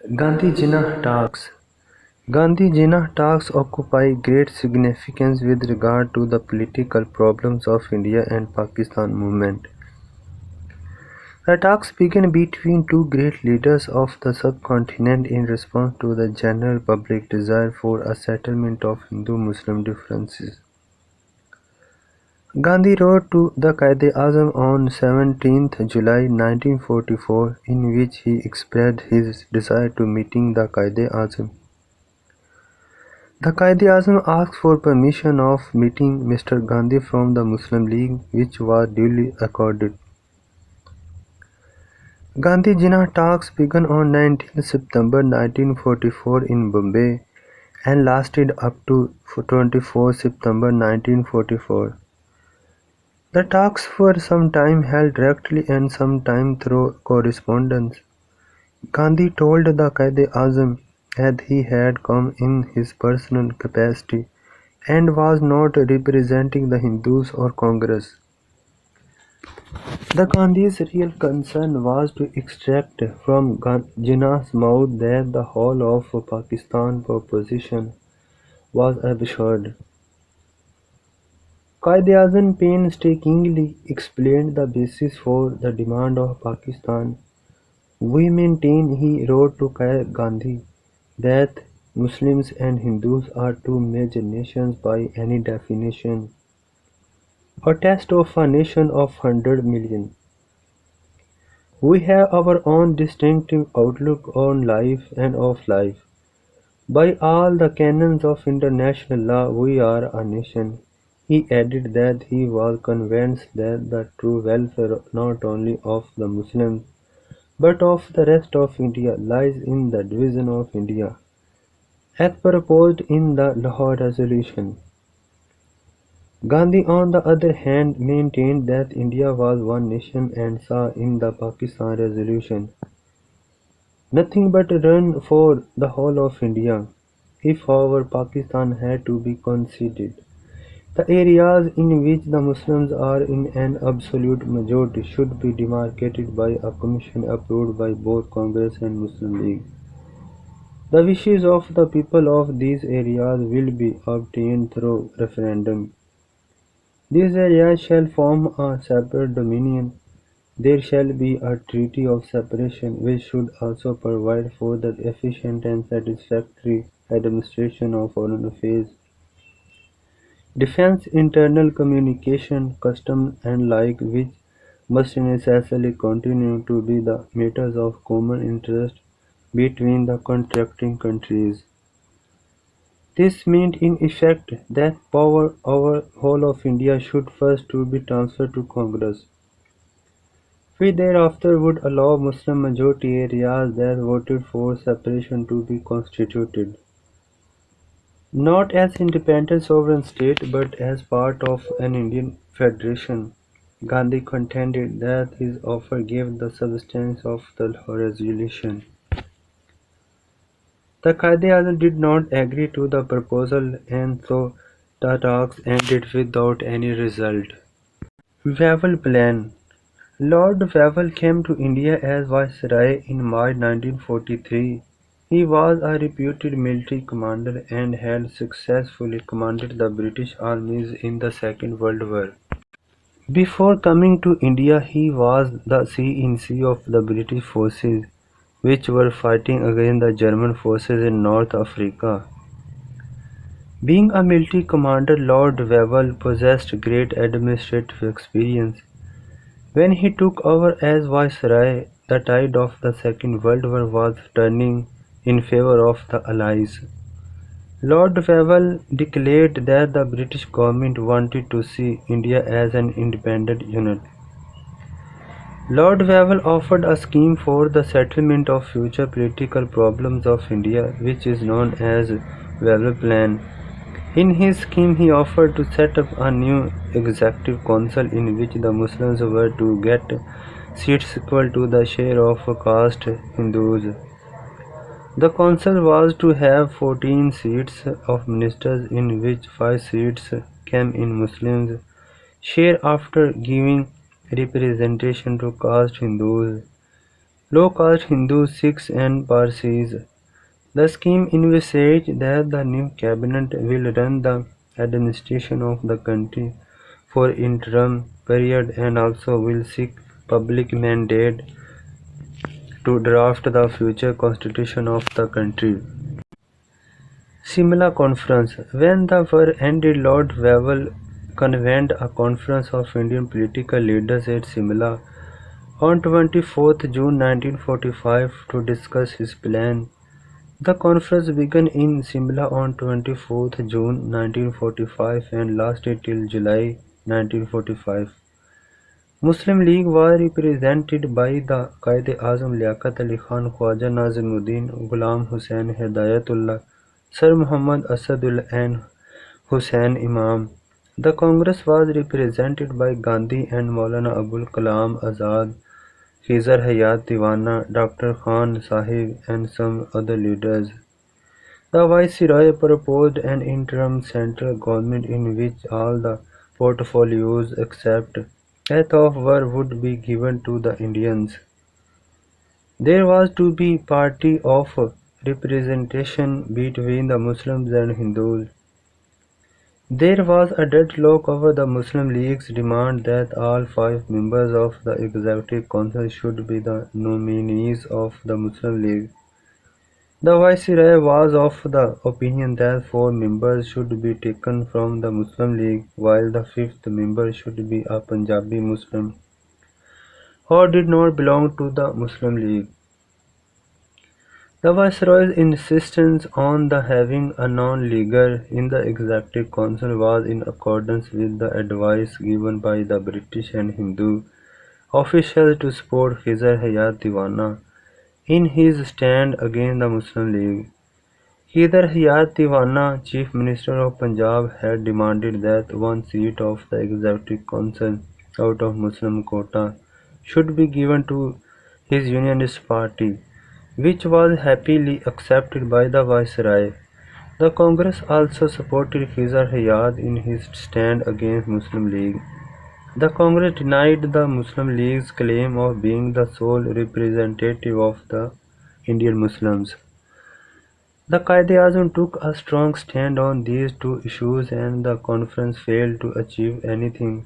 Gandhi-Jinnah Talks. Gandhi-Jinnah Talks occupy great significance with regard to the political problems of India and Pakistan movement. The talks began between two great leaders of the subcontinent in response to the general public desire for a settlement of Hindu-Muslim differences. Gandhi wrote to the Quaid-e-Azam on 17th July 1944, in which he expressed his desire to meeting the Quaid-e-Azam. The Quaid-e-Azam asked for permission of meeting Mr. Gandhi from the Muslim League, which was duly accorded. Gandhi-Jinnah talks began on 19 September 1944 in Bombay and lasted up to 24 September 1944. The talks were sometimes held directly and sometimes through correspondence. Gandhi told the Quaid-e-Azam that he had come in his personal capacity and was not representing the Hindus or Congress. The Gandhi's real concern was to extract from Jinnah's mouth that the whole of Pakistan proposition was absurd. Quaid-e-Azam painstakingly explained the basis for the demand of Pakistan. "We maintain," he wrote to Gandhi, "that Muslims and Hindus are two major nations by any definition. A test of a nation of 100 million. We have our own distinctive outlook on life and of life. By all the canons of international law, we are a nation." He added that he was convinced that the true welfare not only of the Muslims but of the rest of India lies in the division of India, as proposed in the Lahore Resolution. Gandhi, on the other hand, maintained that India was one nation and saw in the Pakistan Resolution nothing but ruin for the whole of India. If, however, Pakistan had to be conceded, the areas in which the Muslims are in an absolute majority should be demarcated by a commission approved by both Congress and Muslim League. The wishes of the people of these areas will be obtained through referendum. These areas shall form a separate dominion. There shall be a treaty of separation which should also provide for the efficient and satisfactory administration of foreign affairs, defense, internal communication, customs and like, which must necessarily continue to be the matters of common interest between the contracting countries. This meant in effect that power over whole of India should first to be transferred to Congress. We thereafter would allow Muslim majority areas that voted for separation to be constituted, not as independent sovereign state but as part of an Indian federation. Gandhi contended that his offer gave the substance of the Lahore Resolution. The Quaid-e-Azam did not agree to the proposal and so the talks ended without any result. Wavell Plan. Lord Wavell came to India as Viceroy in March 1943. He was a reputed military commander and had successfully commanded the British armies in the Second World War. Before coming to India, he was the C-in-C of the British forces, which were fighting against the German forces in North Africa. Being a military commander, Lord Wavell possessed great administrative experience. When he took over as Viceroy, the tide of the Second World War was turning in favor of the Allies. Lord Wavell declared that the British government wanted to see India as an independent unit. Lord Wavell offered a scheme for the settlement of future political problems of India, which is known as Wavell Plan. In his scheme, he offered to set up a new executive council in which the Muslims were to get seats equal to the share of caste Hindus. The council was to have 14 seats of ministers, in which 5 seats came in Muslims' share after giving representation to caste Hindus. low-caste Hindus, Sikhs and Parsis. The scheme envisaged that the new cabinet will run the administration of the country for interim period and also will seek public mandate to draft the future constitution of the country. Simla Conference. When the war ended, Lord Wavell convened a conference of Indian political leaders at Simla on 24th June 1945 to discuss his plan. The conference began in Simla on 24th June 1945 and lasted till July 1945. Muslim League was represented by the Quaid-e-Azam Liaquat Ali Khan, Khwaja Nazimuddin, Ghulam Hussain Hidayatullah, Sir Muhammad Asadullah and Hussain Imam. The Congress was represented by Gandhi and Maulana Abul Kalam Azad, Khizar Hayat Diwana, Dr. Khan Sahib and some other leaders. The Viceroy proposed an interim central government in which all the portfolios except that of war would be given to the Indians. There was to be party of representation between the Muslims and Hindus. There was a deadlock over the Muslim League's demand that all five members of the Executive Council should be the nominees of the Muslim League. The Viceroy was of the opinion that four members should be taken from the Muslim League, while the fifth member should be a Punjabi Muslim or did not belong to the Muslim League. The Viceroy's insistence on the having a non-leaguer in the Executive Council was in accordance with the advice given by the British and Hindu officials to support Khizar Hayat Diwana in his stand against the Muslim League. Khizar Hayat Diwana, Chief Minister of Punjab, had demanded that one seat of the Executive Council out of Muslim quota should be given to his Unionist party, which was happily accepted by the Viceroy. The Congress also supported Khizar Hayat in his stand against Muslim League. The Congress denied the Muslim League's claim of being the sole representative of the Indian Muslims. The Quaid-e-Azam took a strong stand on these two issues and the conference failed to achieve anything.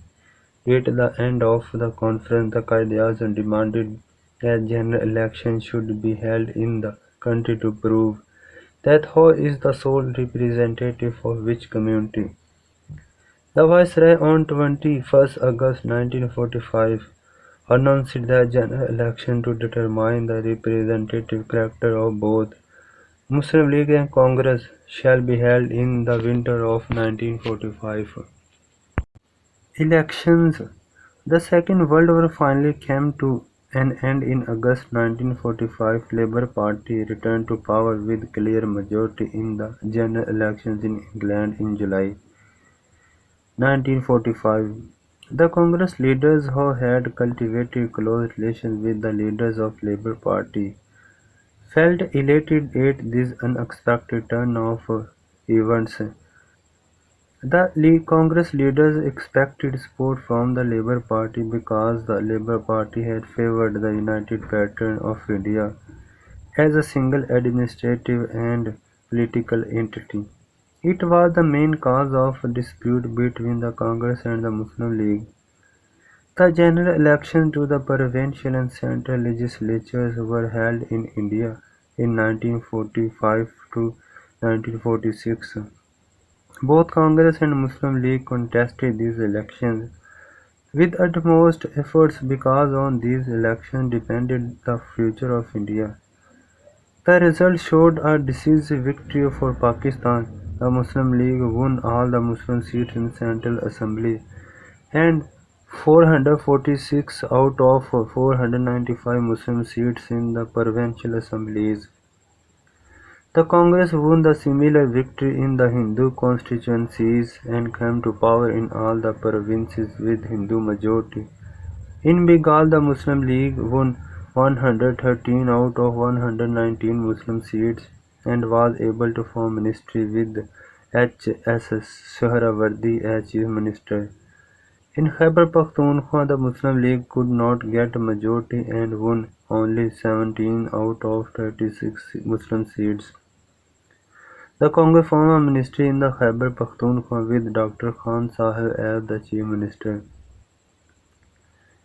At the end of the conference, the Quaid-e-Azam demanded that general elections should be held in the country to prove that who is the sole representative of which community. The Viceroy on 21st August 1945 announced the general election to determine the representative character of both Muslim League and Congress shall be held in the winter of 1945. Elections. The Second World War finally came to an end in August 1945. Labour Party returned to power with clear majority in the general elections in England in July 1945. The Congress leaders who had cultivated close relations with the leaders of Labour Party felt elated at this unexpected turn of events. The Congress leaders expected support from the Labour Party because the Labour Party had favoured the united pattern of India as a single administrative and political entity. It was the main cause of dispute between the Congress and the Muslim League. The general elections to the provincial and central legislatures were held in India in 1945 to 1946. Both Congress and Muslim League contested these elections with utmost efforts because on these elections depended the future of India. The result showed a decisive victory for Pakistan. The Muslim League won all the Muslim seats in Central Assembly and 446 out of 495 Muslim seats in the provincial assemblies. The Congress won the similar victory in the Hindu constituencies and came to power in all the provinces with Hindu majority. In Bengal, the Muslim League won 113 out of 119 Muslim seats and was able to form ministry with H. S. Sohrawardi as chief minister. In Khyber Pakhtunkhwa, the Muslim League could not get a majority and won only 17 out of 36 Muslim seats. The Congress formed a ministry in the Khyber Pakhtunkhwa with Dr. Khan Sahib as the chief minister.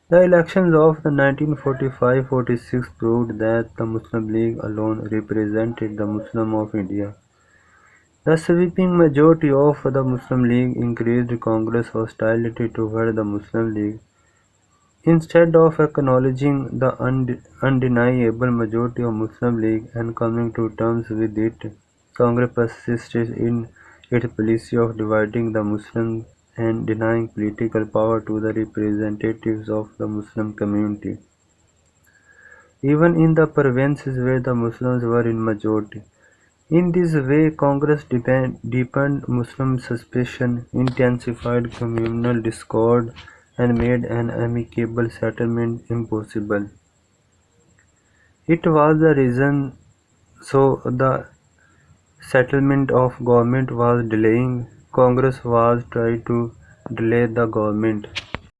The elections of the 1945-46 proved that the Muslim League alone represented the Muslims of India. The sweeping majority of the Muslim League increased Congress' hostility toward the Muslim League. Instead of acknowledging the undeniable majority of Muslim League and coming to terms with it, Congress persisted in its policy of dividing the Muslims and denying political power to the representatives of the Muslim community, even in the provinces where the Muslims were in majority. In this way, Congress deepened Muslim suspicion, intensified communal discord, and made an amicable settlement impossible. It was the reason so the settlement of government was delaying. Congress was trying to delay the government.